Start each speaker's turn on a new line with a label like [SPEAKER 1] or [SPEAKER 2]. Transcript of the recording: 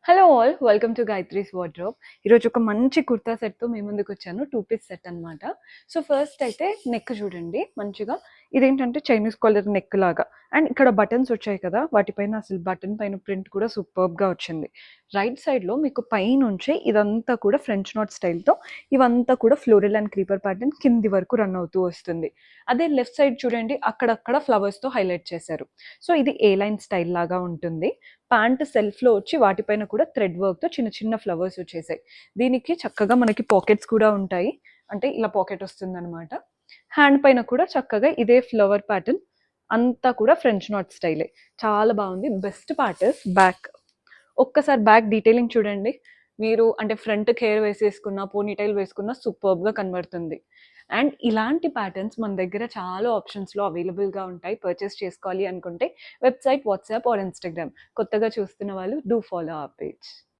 [SPEAKER 1] Hello all welcome to Gayatri's wardrobe. ఈరోజు ఒక మంచి కుర్తా సెట్తో మీ ముందుకు వచ్చాను. 2 పీస్ సెట్ అనమాట. సో ఫస్ట్ అయితే నెక్ చూడండి మంచిగా. ఇదేంటంటే చైనీస్ కాలర్ నెక్ లాగా అండ్ ఇక్కడ బటన్స్ వచ్చాయి కదా, వాటిపైన అసలు బటన్ పైన ప్రింట్ కూడా సూపర్బ్గా వచ్చింది. రైట్ సైడ్లో మీకు పైనుంచి ఇదంతా కూడా ఫ్రెంచ్ నాట్ స్టైల్తో ఇవంతా కూడా ఫ్లోరల్ అండ్ క్రీపర్ ప్యాటర్న్ కింది వరకు రన్ అవుతూ వస్తుంది. అదే లెఫ్ట్ సైడ్ చూడండి, అక్కడక్కడ ఫ్లవర్స్తో హైలైట్ చేశారు. సో ఇది ఏ లైన్ స్టైల్ లాగా ఉంటుంది. ప్యాంట్ సెల్ఫ్లో వచ్చి వాటిపైన కూడా థ్రెడ్ వర్క్తో చిన్న చిన్న ఫ్లవర్స్ వచ్చేసాయి. దీనికి చక్కగా మనకి పాకెట్స్ కూడా ఉంటాయి, అంటే ఇలా పాకెట్ వస్తుంది అనమాట. హ్యాండ్ పైన కూడా చక్కగా ఇదే ఫ్లవర్ ప్యాటర్న్, అంతా కూడా ఫ్రెంచ్ నాట్ స్టైలే. చాలా బాగుంది. Best part back. ఒక్కసారి బ్యాక్ డీటెయిలింగ్ చూడండి. మీరు అంటే ఫ్రంట్ హెయిర్ వేసేసుకున్న, పోనీటైల్ వేసుకున్న సూపర్బ్గా కనబడుతుంది. అండ్ ఇలాంటి ప్యాటర్న్స్ మన దగ్గర చాలా ఆప్షన్స్లో అవైలబుల్గా ఉంటాయి. పర్చేస్ చేసుకోవాలి అనుకుంటే వెబ్సైట్, వాట్సాప్ ఆర్ ఇన్స్టాగ్రామ్. కొత్తగా చూస్తున్న వాళ్ళు డూ ఫాలో ఆ పేజ్.